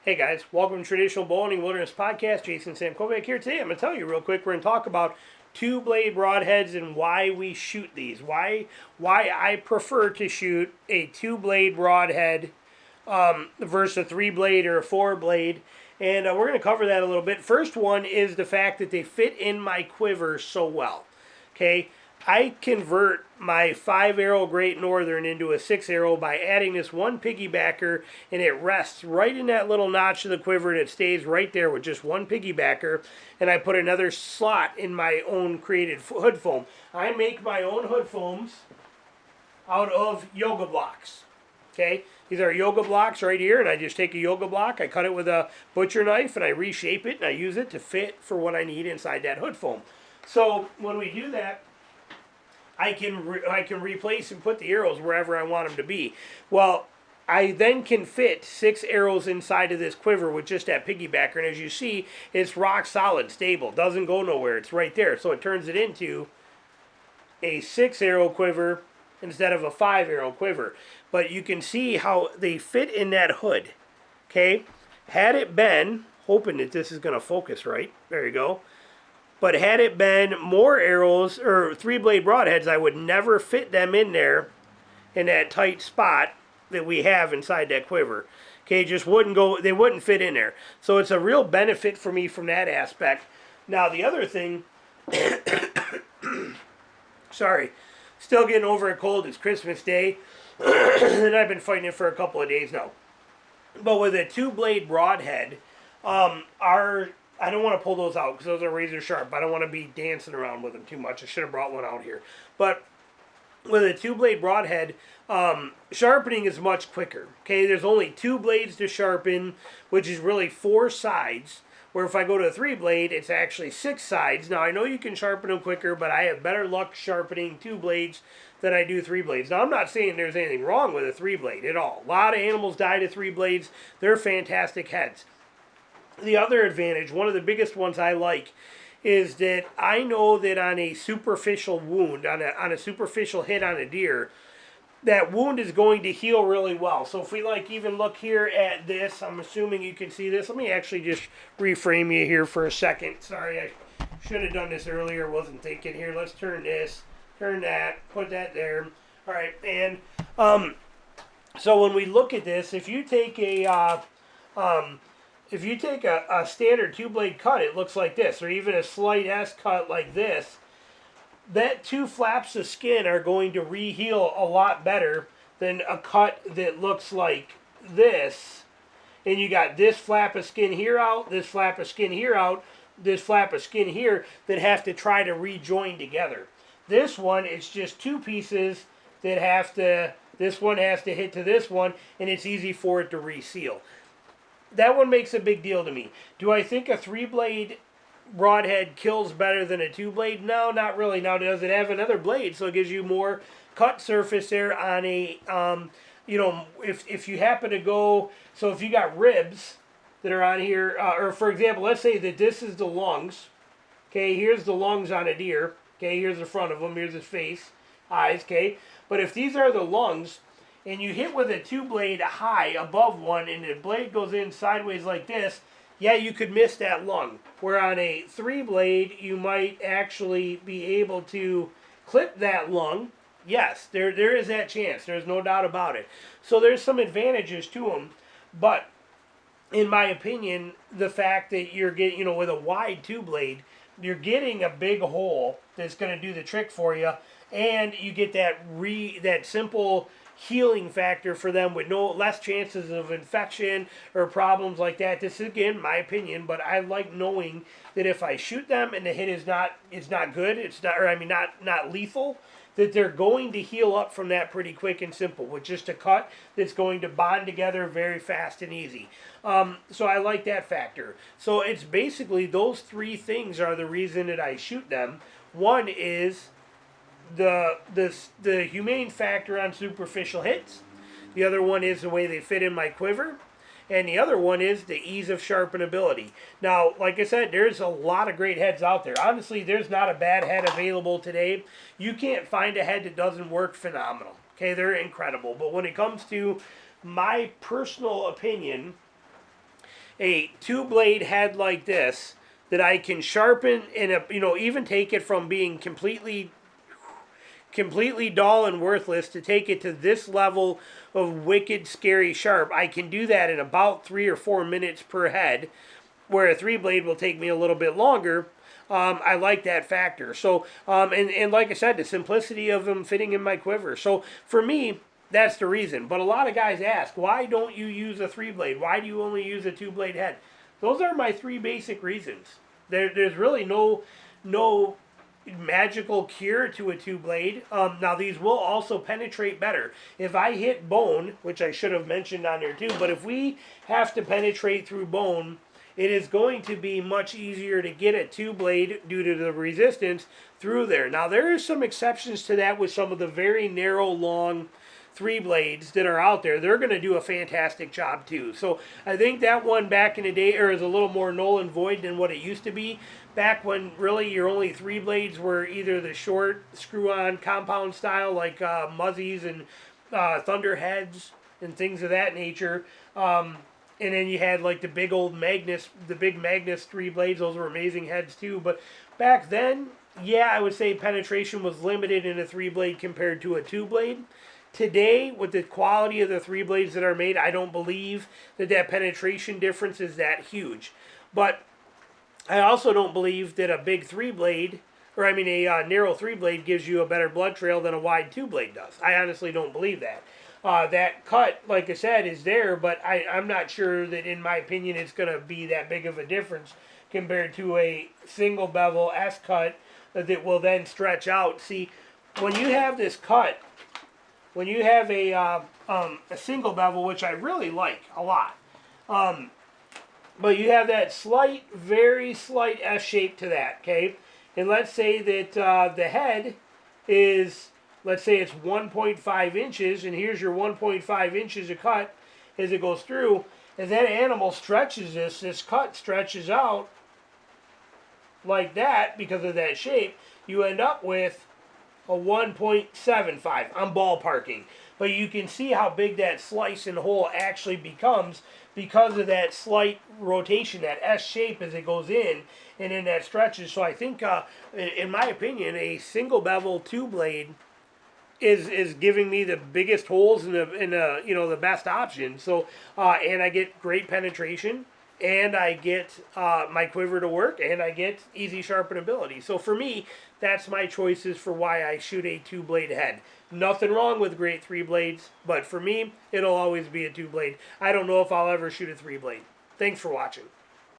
Hey guys, welcome to Traditional Bowhunting Wilderness Podcast. Jason Sam Kovac here today. I'm going to tell you real quick, we're going to talk about two-blade broadheads and why we shoot these. Why I prefer to shoot a two-blade broadhead versus a three-blade or a four-blade. And we're going to cover that a little bit. First one is the fact that they fit in my quiver so well. Okay, I convert my 5-arrow Great Northern into a 6-arrow by adding this one piggybacker, and it rests right in that little notch of the quiver, and it stays right there with just one piggybacker. And I put another slot in my own created hood foam. I make my own hood foams out of yoga blocks. Okay, these are yoga blocks right here, and I just take a yoga block, I cut it with a butcher knife, and I reshape it, and I use it to fit for what I need inside that hood foam. So when we do that, I can replace and put the arrows wherever I want them to be. Well, I then can fit 6 arrows inside of this quiver with just that piggybacker. And as you see, it's rock solid, stable, doesn't go nowhere. It's right there. So it turns it into a 6-arrow quiver instead of a 5-arrow quiver. But you can see how they fit in that hood. Okay? Had it been, hoping that this is going to focus right. There you go. But had it been more arrows or three-blade broadheads, I would never fit them in there in that tight spot that we have inside that quiver. Okay, just wouldn't go, they wouldn't fit in there. So it's a real benefit for me from that aspect. Now the other thing, sorry, still getting over a cold, it's Christmas Day, and I've been fighting it for a couple of days now. But with a two-blade broadhead, I don't want to pull those out because those are razor sharp. I don't want to be dancing around with them too much. I should have brought one out here. But with a two-blade broadhead, sharpening is much quicker. Okay, there's only 2 blades to sharpen, which is really 4 sides. Where if I go to a 3-blade, it's actually 6 sides. Now, I know you can sharpen them quicker, but I have better luck sharpening 2 blades than I do 3 blades. Now, I'm not saying there's anything wrong with a 3-blade at all. A lot of animals die to 3 blades. They're fantastic heads. The other advantage, one of the biggest ones I like, is that I know that on a superficial wound, on a superficial hit on a deer, that wound is going to heal really well. So if we even look here at this, I'm assuming you can see this. Let me actually just reframe you here for a second. Sorry, I should have done this earlier. Wasn't thinking here. Let's turn this, turn that, put that there. All right, and so when we look at this, if you take a standard 2-blade cut, it looks like this, or even a slight S cut like this, that 2 flaps of skin are going to re-heal a lot better than a cut that looks like this. And you got this flap of skin here out, this flap of skin here out, this flap of skin here that have to try to rejoin together. This one, it's just 2 pieces that have to, this one has to hit to this one, and it's easy for it to reseal. That one makes a big deal to me. Do I think a 3-blade broadhead kills better than a 2-blade? No, not really. Now, does it have another blade, so it gives you more cut surface there on a, if you happen to go, so if you got ribs that are on here, or for example, let's say that this is the lungs. Okay, here's the lungs on a deer. Okay, here's the front of them. Here's his face, eyes, okay. But if these are the lungs, and you hit with a 2-blade high above one, and the blade goes in sideways like this, yeah, you could miss that lung. Where on a 3-blade, you might actually be able to clip that lung. Yes, there is that chance. There's no doubt about it. So there's some advantages to them. But in my opinion, the fact that you're getting, with a wide 2-blade, you're getting a big hole that's going to do the trick for you, and you get that simple healing factor for them with less chances of infection or problems like that. This is, again, my opinion, but I like knowing that if I shoot them and the hit is not good, not lethal, that they're going to heal up from that pretty quick and simple with just a cut that's going to bond together very fast and easy. So I like that factor. So it's basically those 3 things are the reason that I shoot them. One is the humane factor on superficial hits. The other one is the way they fit in my quiver. And the other one is the ease of sharpenability. Now, like I said, there's a lot of great heads out there. Honestly, there's not a bad head available today. You can't find a head that doesn't work phenomenal. Okay, they're incredible. But when it comes to my personal opinion, a 2-blade head like this that I can sharpen and even take it from being completely dull and worthless to take it to this level of wicked, scary sharp. I can do that in about 3 or 4 minutes per head, where a 3-blade will take me a little bit longer. I like that factor. So, and like I said, the simplicity of them fitting in my quiver. So for me, that's the reason. But a lot of guys ask, why don't you use a 3-blade? Why do you only use a 2-blade head? Those are my 3 basic reasons. There's really no magical cure to a 2-blade. Now these will also penetrate better. If I hit bone, which I should have mentioned on there too, but if we have to penetrate through bone, it is going to be much easier to get a 2-blade due to the resistance through there. Now there are some exceptions to that with some of the very narrow, long 3-blades that are out there. They're going to do a fantastic job too. So I think that one back in the day is a little more null and void than what it used to be. Back when really your only 3-blades were either the short screw-on compound style like Muzzies and Thunderheads and things of that nature. And then you had like the big old Magnus, the big Magnus 3-blades. Those were amazing heads too. But back then, yeah, I would say penetration was limited in a 3-blade compared to a 2-blade. Today, with the quality of the 3-blades that are made, I don't believe that penetration difference is that huge. But I also don't believe that a big 3-blade, or I mean a narrow 3-blade gives you a better blood trail than a wide 2-blade does. I honestly don't believe that. That cut, like I said, is there, but I'm not sure that, in my opinion, it's going to be that big of a difference compared to a single bevel S-cut that will then stretch out. See, when you have this cut, when you have a single bevel, which I really like a lot, but you have that slight, very slight S shape to that, okay? And let's say that the head is, let's say it's 1.5 inches, and here's your 1.5 inches of cut as it goes through. As that animal stretches this cut stretches out like that because of that shape, you end up with a 1.75. I'm ballparking. But you can see how big that slice and hole actually becomes because of that slight rotation, that S shape as it goes in, and then that stretches. So I think, in my opinion, a single bevel 2-blade is giving me the biggest holes and the best option. So and I get great penetration, and I get my quiver to work, and I get easy sharpenability. So for me, that's my choices for why I shoot a 2-blade head. Nothing wrong with great 3-blades, but for me, it'll always be a 2-blade. I don't know if I'll ever shoot a 3-blade. Thanks for watching.